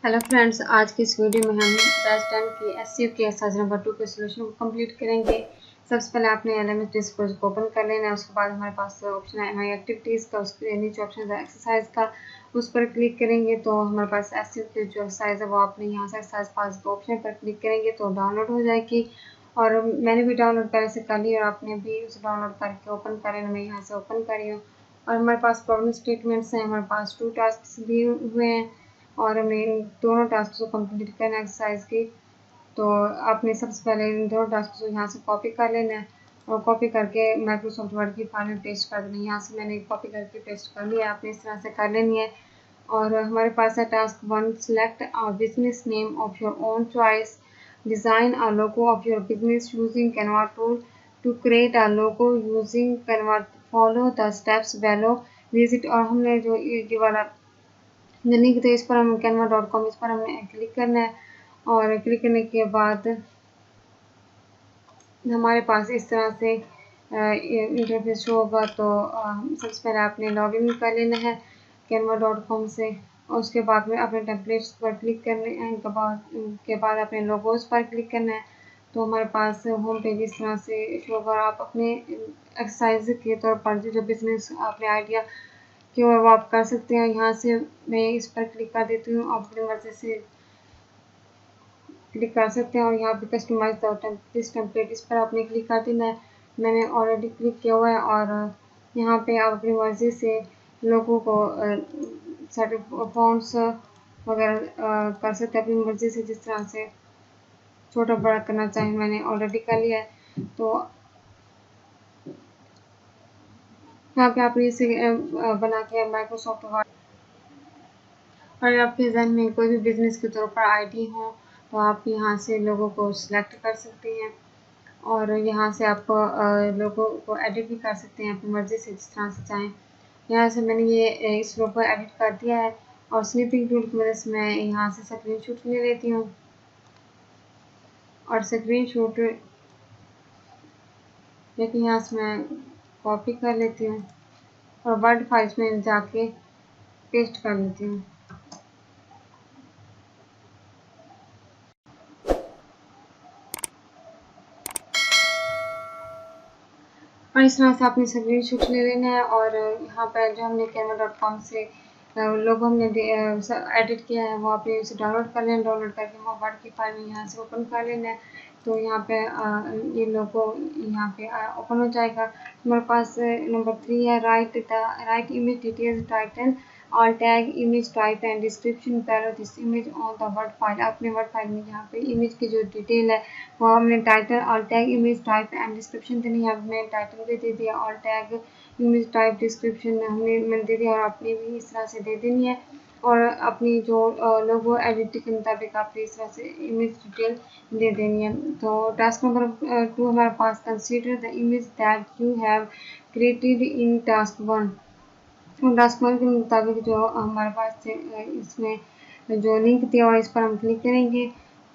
Hello friends, आज की इस वीडियो में हम बैच 10 की एसईओ के एक्सरसाइज नंबर 2 के सोल्यूशन को कंप्लीट करेंगे। सबसे पहले आपने एलएमएस डिस्कोर्स को ओपन कर लेना है। उसके बाद हमारे पास ऑप्शन है माई एक्टिविटीज़ का, उसके नीचे ऑप्शन है एक्सरसाइज का, उस पर क्लिक करेंगे तो हमारे पास एसईओ की जो एक्सरसाइज है वो आपने यहाँ से एक्सरसाइज पास के ऑप्शन पर क्लिक करेंगे तो डाउनलोड हो जाएगी। और मैंने भी डाउनलोड पहले से कर ली और आपने भी उसे डाउनलोड करके ओपन करें। मैं यहाँ से ओपन करी हूँ और हमारे पास प्रॉब्लम स्टेटमेंट्स हैं। हमारे पास 2 टास्क भी हुए हैं और हमें इन दोनों टास्क को कंप्लीट करना है एक्सरसाइज की। तो आपने सबसे पहले इन दोनों टास्क को यहाँ से कॉपी कर लेना है और कॉपी करके माइक्रोसॉफ्ट वर्ड की फाइल में पेस्ट कर देना है। यहाँ से मैंने कॉपी करके पेस्ट कर लिया, आपने इस तरह से कर लेनी है। और हमारे पास है task 1, select a business name of your own choice, design a logo of your business using Canva tool, to create a logo using Canva, follow the steps below, visit. और हमने जो ये वाला लिंक तो इस पर हम canva.com इस पर हमें क्लिक करना है और क्लिक करने के बाद हमारे पास इस तरह से इंटरफेस शो होगा। तो सबसे पहले आपने लॉगिन कर लेना है canva.com से और उसके बाद में अपने टेम्पलेट्स पर क्लिक करने के बाद अपने लोगोस पर क्लिक करना है। तो हमारे पास होम पेज इस तरह से शो होगा। आप अपने एक्सरसाइज के तौर पर जो बिजनेस आपने आइडिया कि वो आप कर सकते हैं। यहाँ से मैं इस पर क्लिक कर देती हूँ, आप अपनी मर्जी से क्लिक कर सकते हैं। और यहाँ पे कस्टमाइज दिस टेम्पलेट इस पर आपने क्लिक कर देना है। मैंने ऑलरेडी क्लिक किया हुआ है और यहाँ पे आप अपनी मर्जी से लोगों को फॉन्ट्स वगैरह कर सकते हैं अपनी मर्जी से, जिस तरह से छोटा बड़ा करना चाहें। मैंने ऑलरेडी कर लिया है। तो यहाँ पे आपने इसे बना के माइक्रोसॉफ्ट वर्ड, अगर आपके जहन में कोई भी बिजनेस के तौर पर आईडी हो तो आप यहाँ से लोगों को सिलेक्ट कर सकते हैं और यहाँ से आप लोगों को एडिट भी कर सकते हैं अपनी मर्ज़ी से, जिस तरह से चाहें। यहाँ से मैंने ये इस लोगो को एडिट कर दिया है और स्निपिंग टूल की मदद से मैं यहाँ से स्क्रीनशॉट ले लेती हूँ और स्क्रीनशॉट लेकिन यहाँ से मैं कॉपी कर लेती हूँ और वर्ड फाइल्स में जाके पेस्ट कर लेती हूँ। और इस तरह से आपने स्क्रीनशॉट ले लेना है और यहाँ पर जो हमने canva.com से लोगो हमने एडिट किया है वो आपने उसे डाउनलोड कर लेना। डाउनलोड करके वो वर्ड की फाइल में यहाँ से ओपन कर लेना है। तो यहाँ पे ये लोगो यहाँ पे ओपन हो जाएगा। हमारे पास नंबर 3 है, right image details, title, all tag, image type and description, para this image on the word file. अपने वर्ड फाइल में यहाँ पे इमेज की जो डिटेल है वो हमने title, all tag, image type and description देनी है। हमने टाइटल भी दे दिया, all tag, image type, description मैंने दे दिया और आपने भी इस तरह से दे देनी है। और अपनी जो लोगो एडिट के मुताबिक आपने इस तरह से इमेज डिटेल दे देनी है। तो टास्क नंबर 2 हमारे पास, consider the image that you have created in task 1। Task 1 के मुताबिक जो हमारे पास इसमें जो लिंक दिया हुआ है इस पर हम क्लिक करेंगे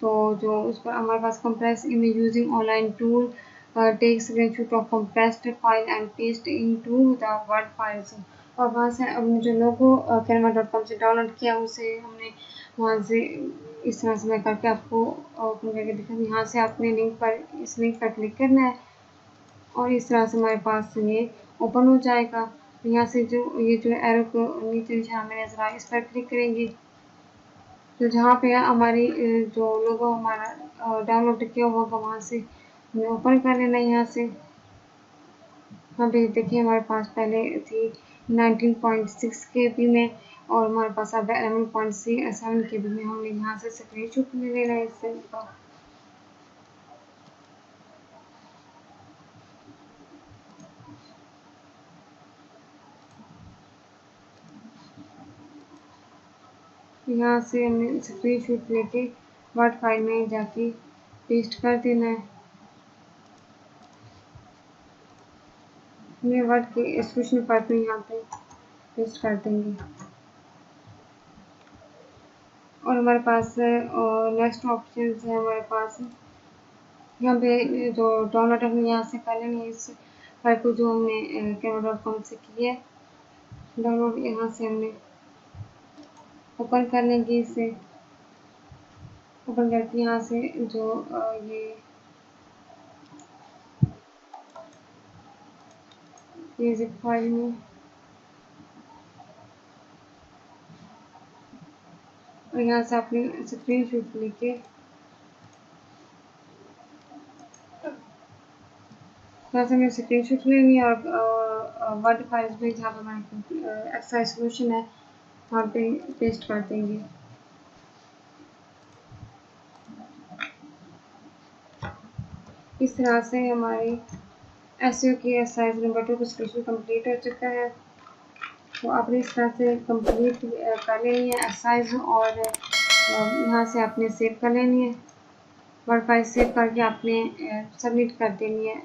तो जो उस पर हमारे पास compress image using online tool, take screenshot of compressed file and paste into the Word files. और वहाँ से हमने जो लोगो canva.com से डाउनलोड किया उसे हमने वहाँ से इस तरह से मैं करके आपको ओपन करके दिखा। यहाँ से आपने इस लिंक पर क्लिक करना है और इस तरह से हमारे पास ये ओपन हो जाएगा। यहाँ से जो एरो को नीचे निशान में नजर आए इस पर क्लिक करेंगे तो जहाँ पे हमारी जो लोगो हमारा डाउनलोड किया होगा वहाँ से हमें ओपन कर लेना है। यहाँ से यहाँ पे देखिए हमारे पास पहले थी 19.6 KB में और हमारे पास अब 11.7 KB में। हमने यहाँ से स्क्रीनशॉट ले लेना है इससे यहाँ से हमें स्क्रीनशॉट लेके वर्ड फाइल में जाके पेस्ट कर देना है। हमने वर्ड के एक्सप्रेशन पार्ट में यहाँ पे पेस्ट कर देंगे और हमारे पास नेक्स्ट ऑप्शन है हमारे पास यहाँ पे जो डाउनलोड हमने यहाँ से कर लेंगे इस फाइल को जो हमने canva.com से की है डाउनलोड। यहाँ से हमने ओपन कर लेंगे इसे ओपन करके यहाँ से जो ये जिप फाइल में, और यहाँ से आपने स्क्रीनशॉट लेके यहाँ से हमें स्क्रीनशॉट लेनी है और वर्ड फाइल्स में जहाँ पर हमारा एक्सरसाइज सोल्यूशन है वहाँ पे पेस्ट कर देंगे। इस तरह से हमारी एसईओ की एक्सरसाइज नंबर 2 का सोल्यूशन कंप्लीट हो चुका है। तो आपने इस तरह से कंप्लीट कर लेनी है एक्सरसाइज और यहाँ से आपने सेव कर लेनी है। वर्ड फाइल सेव करके आपने सबमिट कर देनी है।